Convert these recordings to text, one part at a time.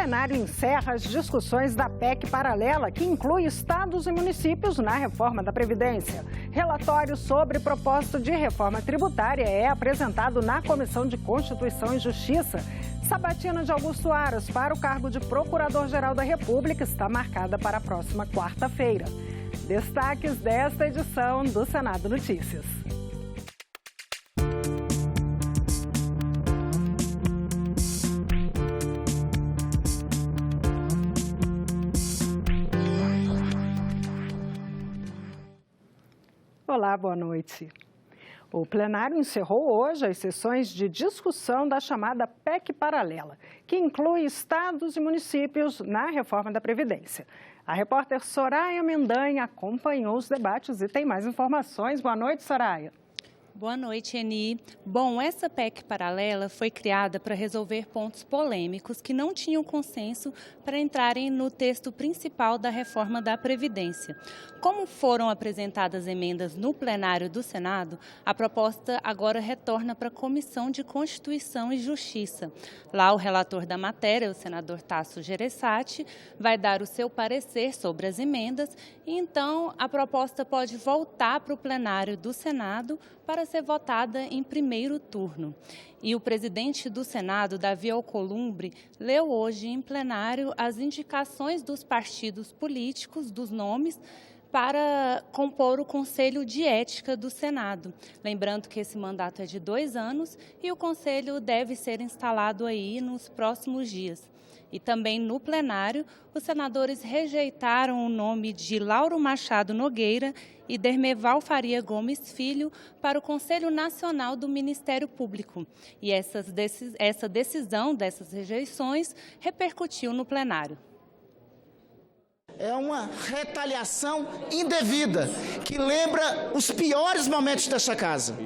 plenário encerra as discussões da PEC paralela, que inclui estados e municípios na reforma da Previdência. Relatório sobre propósito de reforma tributária é apresentado na Comissão de Constituição e Justiça. Sabatina de Augusto Aras para o cargo de Procurador-Geral da República está marcada para a próxima quarta-feira. Destaques desta edição do Senado Notícias. Olá, boa noite. O plenário encerrou hoje as sessões de discussão da chamada PEC paralela, que inclui estados e municípios na reforma da Previdência. A repórter Soraya Mendanha acompanhou os debates e tem mais informações. Boa noite, Soraya. Boa noite, Eni. Bom, essa PEC paralela foi criada para resolver pontos polêmicos que não tinham consenso para entrarem no texto principal da reforma da Previdência. Como foram apresentadas emendas no plenário do Senado, a proposta agora retorna para a Comissão de Constituição e Justiça. Lá, o relator da matéria, o senador Tasso Gereissati, vai dar o seu parecer sobre as emendas e, então, a proposta pode voltar para o plenário do Senado para ser votada em primeiro turno. E o presidente do Senado, Davi Alcolumbre, leu hoje em plenário as indicações dos partidos políticos, dos nomes, para compor o Conselho de Ética do Senado. Lembrando que esse mandato é de 2 anos e o Conselho deve ser instalado aí nos próximos dias. E também no plenário, os senadores rejeitaram o nome de Lauro Machado Nogueira e Dermeval Faria Gomes Filho para o Conselho Nacional do Ministério Público. E essa decisão dessas rejeições repercutiu no plenário. É uma retaliação indevida, que lembra os piores momentos desta casa.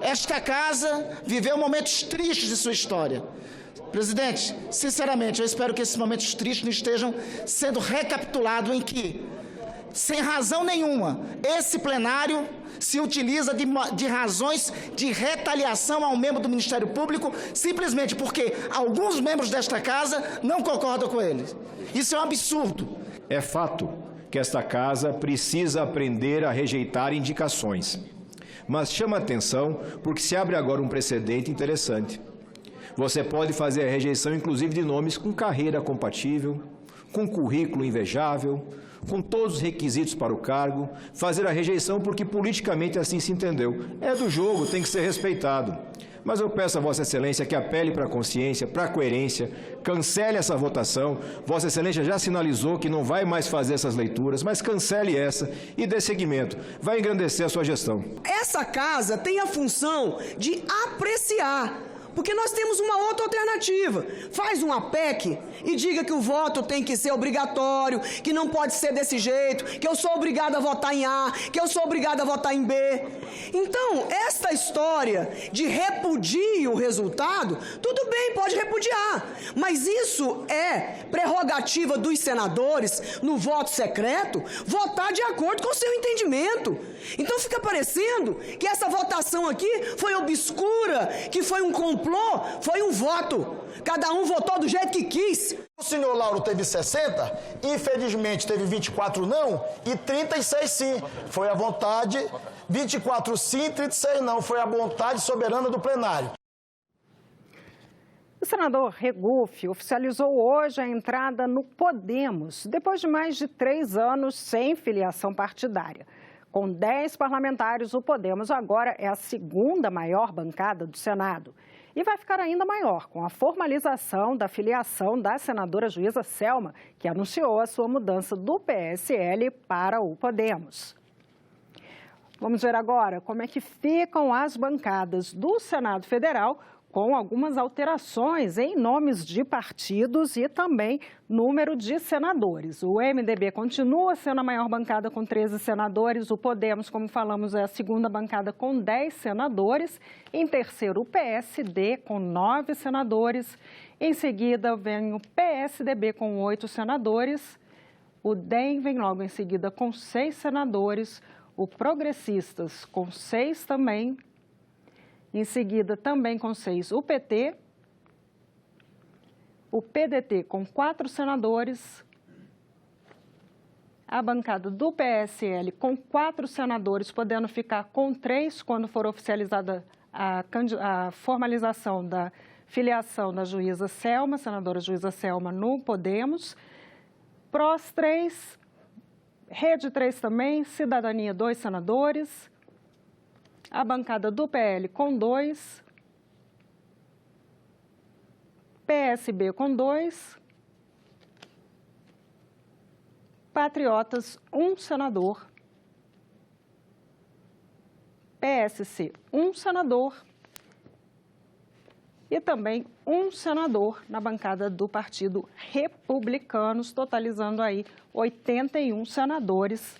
Esta casa viveu momentos tristes de sua história. Presidente, sinceramente, eu espero que esses momentos tristes não estejam sendo recapitulados em que, sem razão nenhuma, esse plenário se utiliza de razões de retaliação ao membro do Ministério Público, simplesmente porque alguns membros desta casa não concordam com ele. Isso é um absurdo. É fato que esta casa precisa aprender a rejeitar indicações. Mas chama atenção porque se abre agora um precedente interessante. Você pode fazer a rejeição, inclusive, de nomes com carreira compatível, com currículo invejável, com todos os requisitos para o cargo, fazer a rejeição porque politicamente assim se entendeu. É do jogo, tem que ser respeitado. Mas eu peço a Vossa Excelência que apele para a consciência, para a coerência, cancele essa votação. Vossa Excelência já sinalizou que não vai mais fazer essas leituras, mas cancele essa e dê seguimento. Vai engrandecer a sua gestão. Essa casa tem a função de apreciar. Porque nós temos uma outra alternativa. Faz uma PEC e diga que o voto tem que ser obrigatório, que não pode ser desse jeito, que eu sou obrigado a votar em A, que eu sou obrigado a votar em B. Então, esta história de repudie o resultado, tudo bem, pode repudiar. Mas isso é prerrogativa dos senadores, no voto secreto, votar de acordo com o seu entendimento. Então fica parecendo que essa votação aqui foi obscura, que foi um complô, foi um voto. Cada um votou do jeito que quis. O senhor Lauro teve 60, infelizmente teve 24 não e 36 sim. Foi a vontade, 24 sim, 36 não. Foi a vontade soberana do plenário. O senador Regufe oficializou hoje a entrada no Podemos, depois de mais de 3 anos sem filiação partidária. Com 10 parlamentares, o Podemos agora é a segunda maior bancada do Senado. E vai ficar ainda maior com a formalização da filiação da senadora juíza Selma, que anunciou a sua mudança do PSL para o Podemos. Vamos ver agora como é que ficam as bancadas do Senado Federal, com algumas alterações em nomes de partidos e também número de senadores. O MDB continua sendo a maior bancada com 13 senadores, o Podemos, como falamos, é a segunda bancada com 10 senadores, em terceiro o PSD com 9 senadores, em seguida vem o PSDB com 8 senadores, o DEM vem logo em seguida com 6 senadores, o Progressistas com 6 também, em seguida, também com 6, o PT, o PDT com 4 senadores, a bancada do PSL com 4 senadores, podendo ficar com 3 quando for oficializada a formalização da filiação da juíza Selma, senadora juíza Selma, no Podemos. PROS 3, Rede 3 também, Cidadania 2 senadores, a bancada do PL com 2, PSB com 2, Patriotas 1 senador, PSC 1 senador e também 1 senador na bancada do Partido Republicanos, totalizando aí 81 senadores,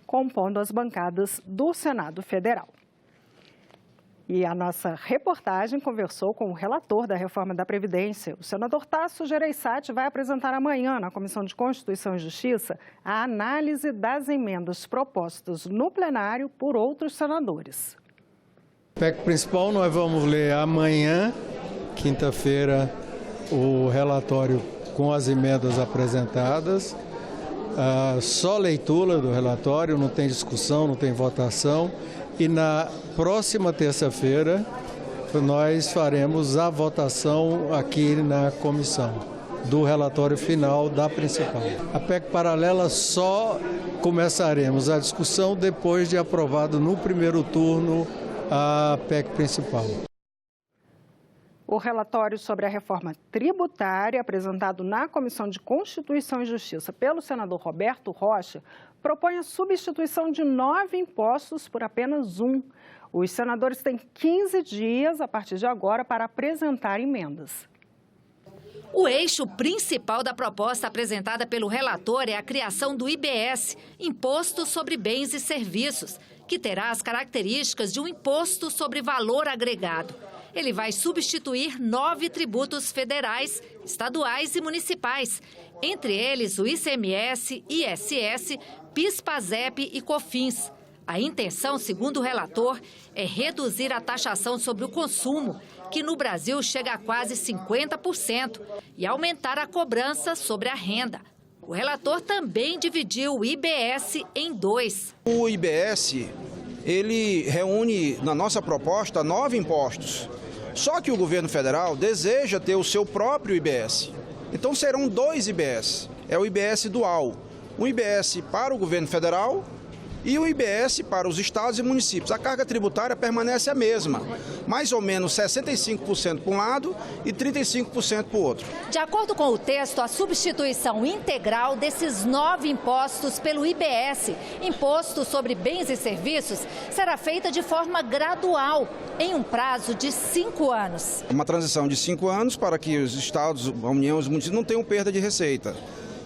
compondo as bancadas do Senado Federal. E a nossa reportagem conversou com o relator da reforma da Previdência. O senador Tasso Gereissati vai apresentar amanhã na Comissão de Constituição e Justiça a análise das emendas propostas no plenário por outros senadores. O PEC principal nós vamos ler amanhã, quinta-feira, o relatório com as emendas apresentadas. Só leitura do relatório, não tem discussão, não tem votação. E na próxima terça-feira nós faremos a votação aqui na comissão do relatório final da principal. A PEC paralela só começaremos a discussão depois de aprovado no primeiro turno a PEC principal. O relatório sobre a reforma tributária, apresentado na Comissão de Constituição e Justiça pelo senador Roberto Rocha, propõe a substituição de 9 impostos por apenas 1. Os senadores têm 15 dias, a partir de agora, para apresentar emendas. O eixo principal da proposta apresentada pelo relator é a criação do IBS, Imposto sobre Bens e Serviços, que terá as características de um imposto sobre valor agregado. Ele vai substituir 9 tributos federais, estaduais e municipais, entre eles o ICMS, ISS, PIS, PASEP e COFINS. A intenção, segundo o relator, é reduzir a taxação sobre o consumo, que no Brasil chega a quase 50%, e aumentar a cobrança sobre a renda. O relator também dividiu o IBS em 2. O IBS, ele reúne, na nossa proposta, 9 impostos. Só que o governo federal deseja ter o seu próprio IBS. Então serão 2 IBS. É o IBS dual. Um IBS para o governo federal e o IBS para os estados e municípios. A carga tributária permanece a mesma, mais ou menos 65% para um lado e 35% para o outro. De acordo com o texto, a substituição integral desses 9 impostos pelo IBS, Imposto sobre Bens e Serviços, será feita de forma gradual, em um prazo de 5 anos. Uma transição de 5 anos para que os estados, a União e os municípios não tenham perda de receita.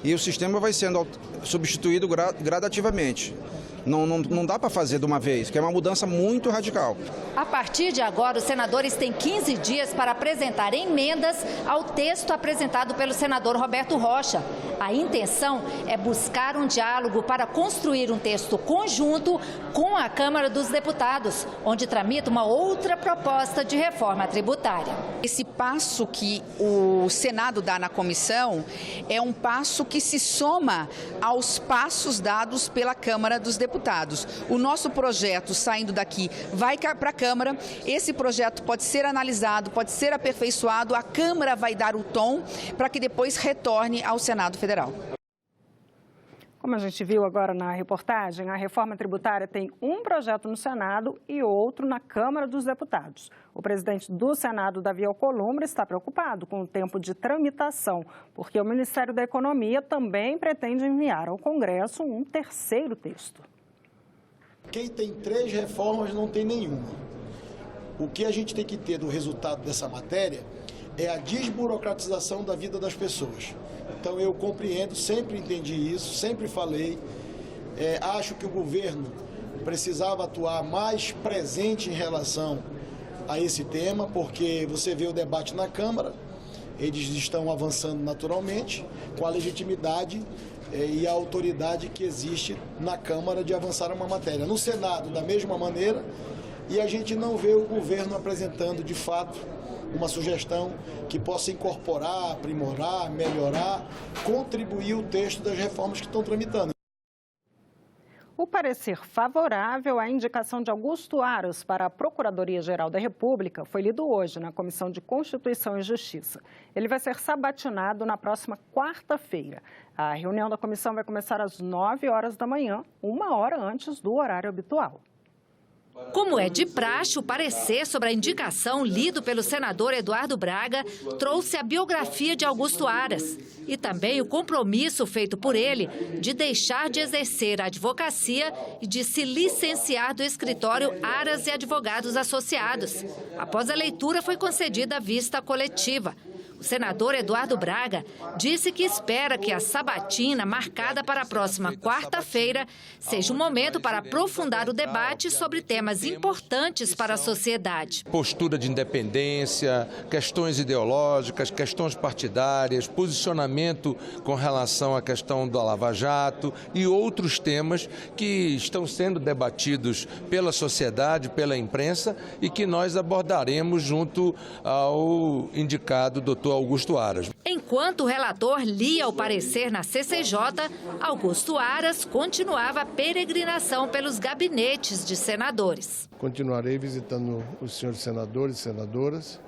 E o sistema vai sendo substituído gradativamente. Não dá para fazer de uma vez, que é uma mudança muito radical. A partir de agora, os senadores têm 15 dias para apresentar emendas ao texto apresentado pelo senador Roberto Rocha. A intenção é buscar um diálogo para construir um texto conjunto com a Câmara dos Deputados, onde tramita uma outra proposta de reforma tributária. Esse passo que o Senado dá na comissão é um passo que se soma aos passos dados pela Câmara dos Deputados. O nosso projeto, saindo daqui, vai para a Câmara. Esse projeto pode ser analisado, pode ser aperfeiçoado. A Câmara vai dar o tom para que depois retorne ao Senado Federal. Como a gente viu agora na reportagem, a reforma tributária tem um projeto no Senado e outro na Câmara dos Deputados. O presidente do Senado, Davi Alcolumbre, está preocupado com o tempo de tramitação, porque o Ministério da Economia também pretende enviar ao Congresso um terceiro texto. Quem tem 3 reformas não tem nenhuma. O que a gente tem que ter do resultado dessa matéria é a desburocratização da vida das pessoas. Então eu compreendo, sempre entendi isso, sempre falei. Acho que o governo precisava atuar mais presente em relação a esse tema, porque você vê o debate na Câmara, eles estão avançando naturalmente com a legitimidade e a autoridade que existe na Câmara de avançar uma matéria. No Senado, da mesma maneira, e a gente não vê o governo apresentando, de fato, uma sugestão que possa incorporar, aprimorar, melhorar, contribuir o texto das reformas que estão tramitando. O parecer favorável à indicação de Augusto Aras para a Procuradoria-Geral da República foi lido hoje na Comissão de Constituição e Justiça. Ele vai ser sabatinado na próxima quarta-feira. A reunião da comissão vai começar às 9 horas da manhã, 1 hora antes do horário habitual. Como é de praxe, o parecer sobre a indicação lido pelo senador Eduardo Braga trouxe a biografia de Augusto Aras e também o compromisso feito por ele de deixar de exercer a advocacia e de se licenciar do escritório Aras e Advogados Associados. Após a leitura, foi concedida a vista coletiva. O senador Eduardo Braga disse que espera que a sabatina, marcada para a próxima quarta-feira, seja um momento para aprofundar o debate sobre temas importantes para a sociedade. Postura de independência, questões ideológicas, questões partidárias, posicionamento com relação à questão da Lava Jato e outros temas que estão sendo debatidos pela sociedade, pela imprensa e que nós abordaremos junto ao indicado doutor Augusto Aras. Enquanto o relator lia o parecer na CCJ, Augusto Aras continuava a peregrinação pelos gabinetes de senadores. Continuarei visitando os senhores senadores e senadoras,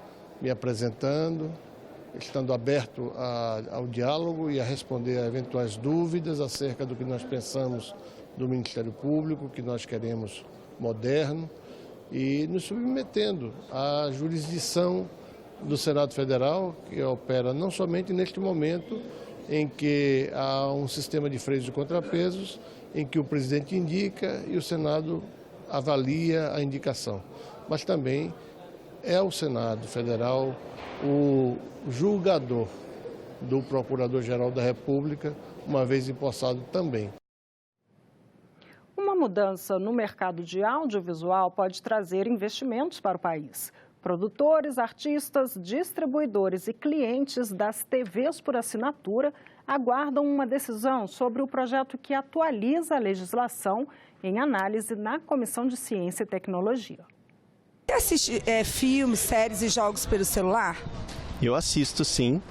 me apresentando, estando aberto ao diálogo e a responder a eventuais dúvidas acerca do que nós pensamos do Ministério Público, que nós queremos moderno, e nos submetendo à jurisdição do Senado Federal, que opera não somente neste momento em que há um sistema de freios e contrapesos, em que o presidente indica e o Senado avalia a indicação, mas também é o Senado Federal o julgador do Procurador-Geral da República, uma vez empossado também. Uma mudança no mercado de audiovisual pode trazer investimentos para o país. Produtores, artistas, distribuidores e clientes das TVs por assinatura aguardam uma decisão sobre o projeto que atualiza a legislação em análise na Comissão de Ciência e Tecnologia. Você assiste filmes, séries e jogos pelo celular? Eu assisto, sim,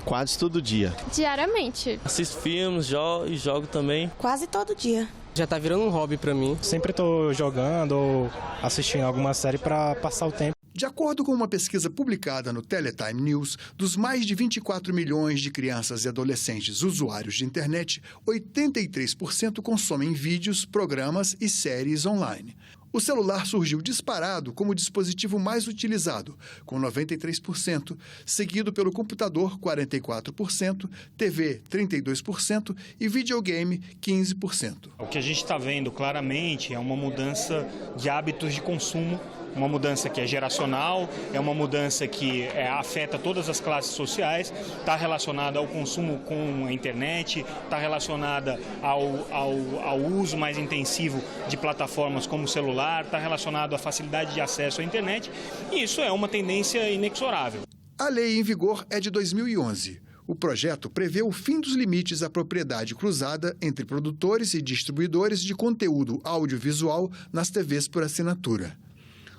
quase todo dia. Diariamente. Assisto filmes, e jogo também. Quase todo dia. Já tá virando um hobby para mim. Sempre estou jogando ou assistindo alguma série para passar o tempo. De acordo com uma pesquisa publicada no Teletime News, dos mais de 24 milhões de crianças e adolescentes usuários de internet, 83% consomem vídeos, programas e séries online. O celular surgiu disparado como o dispositivo mais utilizado, com 93%, seguido pelo computador, 44%, TV, 32% e videogame, 15%. O que a gente está vendo claramente é uma mudança de hábitos de consumo, uma mudança que é geracional, é uma mudança que afeta todas as classes sociais, está relacionada ao consumo com a internet, está relacionada ao uso mais intensivo de plataformas como o celular, está relacionado à facilidade de acesso à internet, e isso é uma tendência inexorável. A lei em vigor é de 2011. O projeto prevê o fim dos limites à propriedade cruzada entre produtores e distribuidores de conteúdo audiovisual nas TVs por assinatura.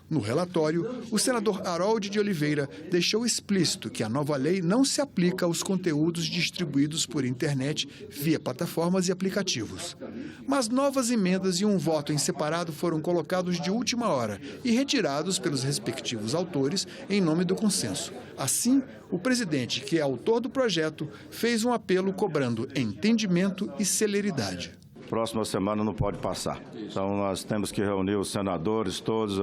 No relatório, o senador Harold de Oliveira deixou explícito que a nova lei não se aplica aos conteúdos distribuídos por internet via plataformas e aplicativos. Mas novas emendas e um voto em separado foram colocados de última hora e retirados pelos respectivos autores em nome do consenso. Assim, o presidente, que é autor do projeto, fez um apelo cobrando entendimento e celeridade. Próxima semana não pode passar. Então nós temos que reunir os senadores, todos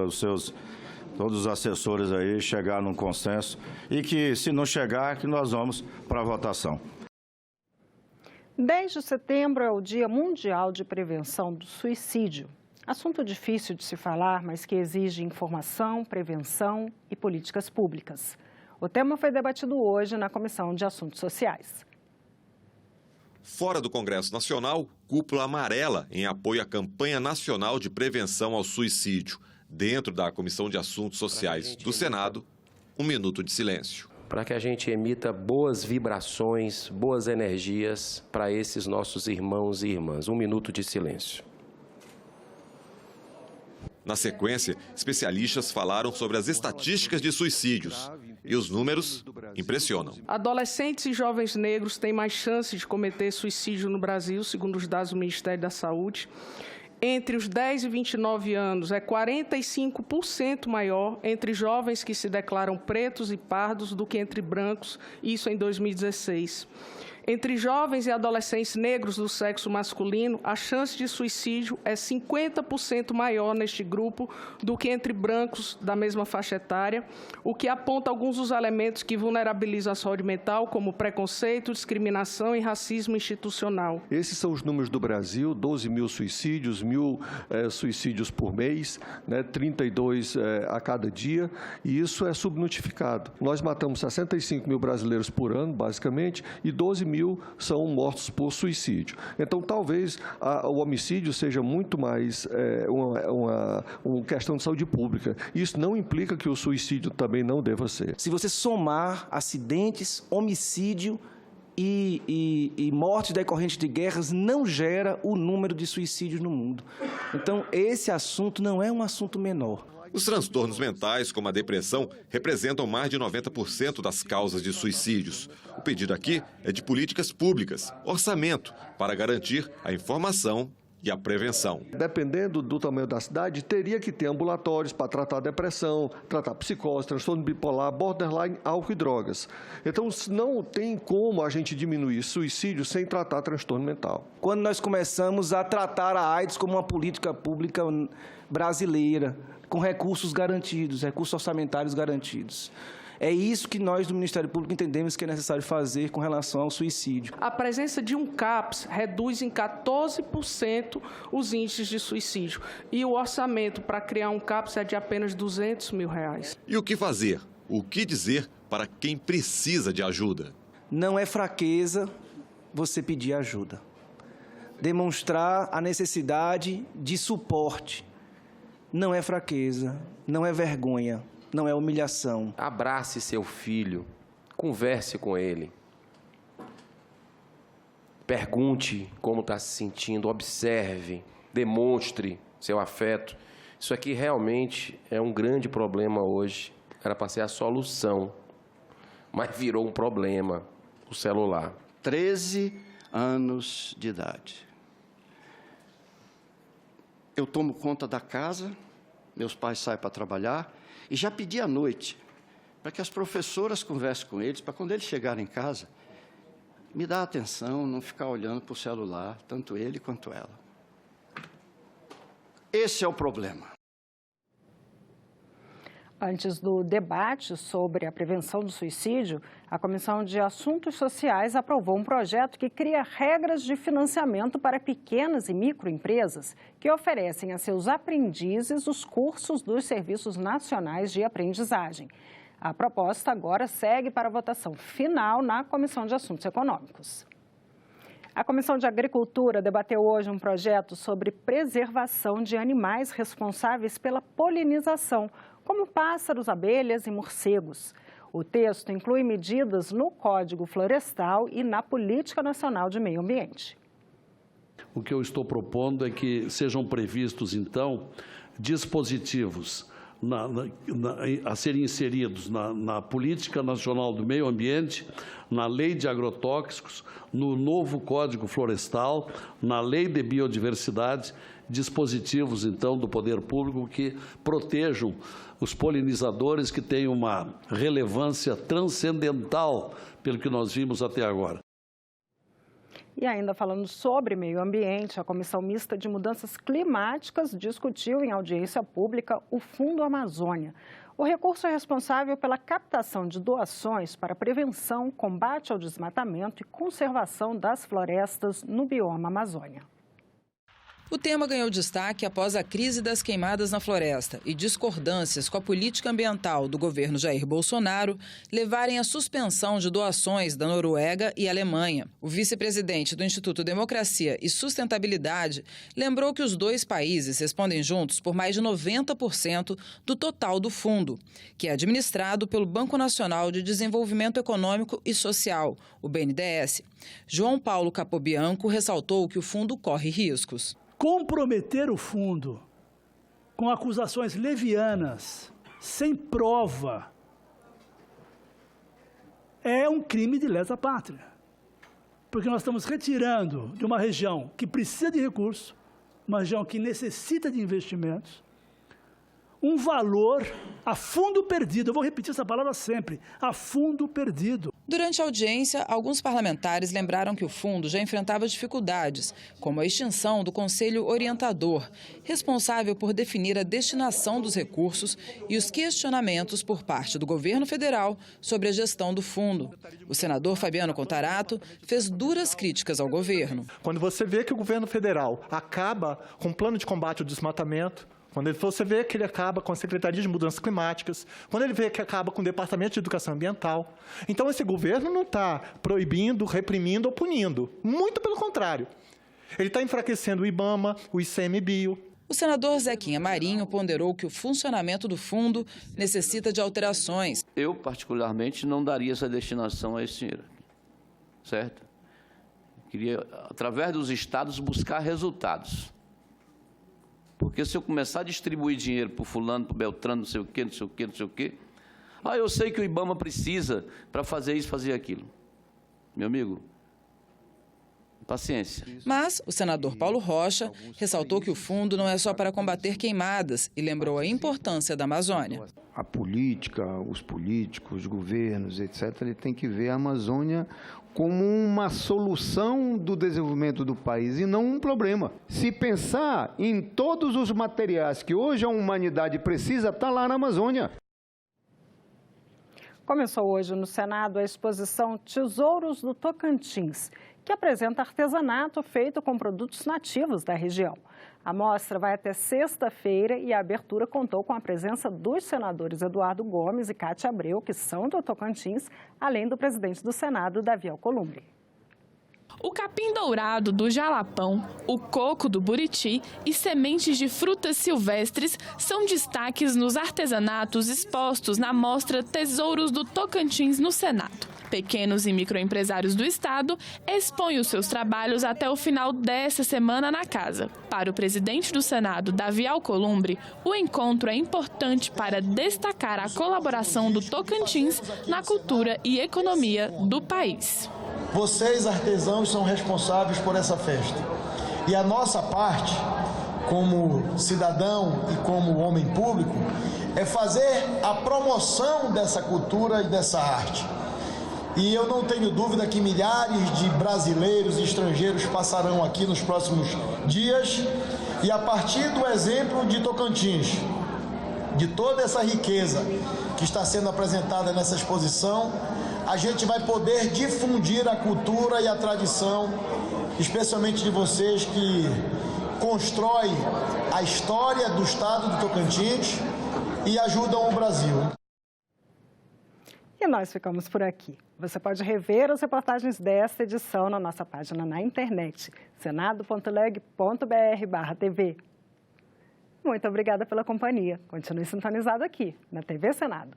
os assessores aí, chegar num consenso e que, se não chegar, que nós vamos para a votação. 10 de setembro é o Dia Mundial de Prevenção do Suicídio. Assunto difícil de se falar, mas que exige informação, prevenção e políticas públicas. O tema foi debatido hoje na Comissão de Assuntos Sociais. Fora do Congresso Nacional, cúpula amarela em apoio à campanha nacional de prevenção ao suicídio. Dentro da Comissão de Assuntos Sociais do Senado, 1 minuto de silêncio. Para que a gente emita boas vibrações, boas energias para esses nossos irmãos e irmãs. 1 minuto de silêncio. Na sequência, especialistas falaram sobre as estatísticas de suicídios. E os números impressionam. Adolescentes e jovens negros têm mais chance de cometer suicídio no Brasil, segundo os dados do Ministério da Saúde. Entre os 10 e 29 anos, é 45% maior entre jovens que se declaram pretos e pardos do que entre brancos, isso em 2016. Entre jovens e adolescentes negros do sexo masculino, a chance de suicídio é 50% maior neste grupo do que entre brancos da mesma faixa etária, o que aponta alguns dos elementos que vulnerabilizam a saúde mental, como preconceito, discriminação e racismo institucional. Esses são os números do Brasil: 12 mil suicídios, 1.000 suicídios por mês, 32 a cada dia, e isso é subnotificado. Nós matamos 65 mil brasileiros por ano, basicamente, e 12 mil são mortos por suicídio. Então, talvez o homicídio seja muito mais uma questão de saúde pública. Isso não implica que o suicídio também não deva ser. Se você somar acidentes, homicídio e mortes decorrentes de guerras, não gera o número de suicídios no mundo. Então, esse assunto não é um assunto menor. Os transtornos mentais, como a depressão, representam mais de 90% das causas de suicídios. O pedido aqui é de políticas públicas, orçamento, para garantir a informação e a prevenção. Dependendo do tamanho da cidade, teria que ter ambulatórios para tratar depressão, tratar psicose, transtorno bipolar, borderline, álcool e drogas. Então, não tem como a gente diminuir suicídio sem tratar transtorno mental. Quando nós começamos a tratar a AIDS como uma política pública brasileira, com recursos garantidos, recursos orçamentários garantidos. É isso que nós do Ministério Público entendemos que é necessário fazer com relação ao suicídio. A presença de um CAPS reduz em 14% os índices de suicídio. E o orçamento para criar um CAPS é de apenas R$200 mil. E o que fazer? O que dizer para quem precisa de ajuda? Não é fraqueza você pedir ajuda. Demonstrar a necessidade de suporte. Não é fraqueza, não é vergonha, não é humilhação. Abrace seu filho, converse com ele. Pergunte como está se sentindo, observe, demonstre seu afeto. Isso aqui realmente é um grande problema hoje. Era para ser a solução, mas virou um problema, o celular. 13 anos de idade. Eu tomo conta da casa, meus pais saem para trabalhar, e já pedi à noite para que as professoras conversem com eles, para quando eles chegarem em casa, me dar atenção, não ficar olhando para o celular, tanto ele quanto ela. Esse é o problema. Antes do debate sobre a prevenção do suicídio, a Comissão de Assuntos Sociais aprovou um projeto que cria regras de financiamento para pequenas e microempresas que oferecem a seus aprendizes os cursos dos Serviços Nacionais de Aprendizagem. A proposta agora segue para a votação final na Comissão de Assuntos Econômicos. A Comissão de Agricultura debateu hoje um projeto sobre preservação de animais responsáveis pela polinização, como pássaros, abelhas e morcegos. O texto inclui medidas no Código Florestal e na Política Nacional de Meio Ambiente. O que eu estou propondo é que sejam previstos, então, dispositivos a serem inseridos na Política Nacional do Meio Ambiente, na Lei de Agrotóxicos, no novo Código Florestal, na Lei de Biodiversidade, dispositivos, então, do poder público que protejam os polinizadores, que têm uma relevância transcendental pelo que nós vimos até agora. E ainda falando sobre meio ambiente, a Comissão Mista de Mudanças Climáticas discutiu em audiência pública o Fundo Amazônia. O recurso é responsável pela captação de doações para prevenção, combate ao desmatamento e conservação das florestas no bioma Amazônia. O tema ganhou destaque após a crise das queimadas na floresta e discordâncias com a política ambiental do governo Jair Bolsonaro levarem à suspensão de doações da Noruega e Alemanha. O vice-presidente do Instituto Democracia e Sustentabilidade lembrou que os dois países respondem juntos por mais de 90% do total do fundo, que é administrado pelo Banco Nacional de Desenvolvimento Econômico e Social, o BNDES. João Paulo Capobianco ressaltou que o fundo corre riscos. Comprometer o fundo com acusações levianas, sem prova, é um crime de lesa pátria. Porque nós estamos retirando de uma região que precisa de recursos, uma região que necessita de investimentos, um valor a fundo perdido. Eu vou repetir essa palavra sempre, a fundo perdido. Durante a audiência, alguns parlamentares lembraram que o fundo já enfrentava dificuldades, como a extinção do Conselho Orientador, responsável por definir a destinação dos recursos e os questionamentos por parte do governo federal sobre a gestão do fundo. O senador Fabiano Contarato fez duras críticas ao governo. Quando você vê que o governo federal acaba com o plano de combate ao desmatamento, quando você vê que ele acaba com a Secretaria de Mudanças Climáticas, quando ele vê que acaba com o Departamento de Educação Ambiental. Então, esse governo não está proibindo, reprimindo ou punindo. Muito pelo contrário. Ele está enfraquecendo o IBAMA, o ICMBio. O senador Zequinha Marinho ponderou que o funcionamento do fundo necessita de alterações. Eu, particularmente, não daria essa destinação a esse dinheiro, certo? Queria, através dos estados, buscar resultados. Porque se eu começar a distribuir dinheiro para o fulano, para o Beltrano, não sei o quê, não sei o quê, não sei o quê, eu sei que o IBAMA precisa para fazer isso, fazer aquilo. Meu amigo, paciência. Mas o senador Paulo Rocha ressaltou que o fundo não é só para combater queimadas e lembrou a importância da Amazônia. A política, os políticos, os governos, etc., ele tem que ver a Amazônia como uma solução do desenvolvimento do país e não um problema. Se pensar em todos os materiais que hoje a humanidade precisa, está lá na Amazônia. Começou hoje no Senado a exposição Tesouros do Tocantins, que apresenta artesanato feito com produtos nativos da região. A mostra vai até sexta-feira e a abertura contou com a presença dos senadores Eduardo Gomes e Cátia Abreu, que são do Tocantins, além do presidente do Senado, Davi Alcolumbre. O capim dourado do jalapão, o coco do buriti e sementes de frutas silvestres são destaques nos artesanatos expostos na mostra Tesouros do Tocantins no Senado. Pequenos e microempresários do estado expõem os seus trabalhos até o final desta semana na casa. Para o presidente do Senado, Davi Alcolumbre, o encontro é importante para destacar a colaboração do Tocantins na cultura e economia do país. Vocês, artesãos, são responsáveis por essa festa. E a nossa parte, como cidadão e como homem público, é fazer a promoção dessa cultura e dessa arte. E eu não tenho dúvida que milhares de brasileiros e estrangeiros passarão aqui nos próximos dias e a partir do exemplo de Tocantins, de toda essa riqueza que está sendo apresentada nessa exposição, a gente vai poder difundir a cultura e a tradição, especialmente de vocês que constroem a história do estado do Tocantins e ajudam o Brasil. E nós ficamos por aqui. Você pode rever as reportagens desta edição na nossa página na internet, senado.leg.br/tv. Muito obrigada pela companhia. Continue sintonizado aqui na TV Senado.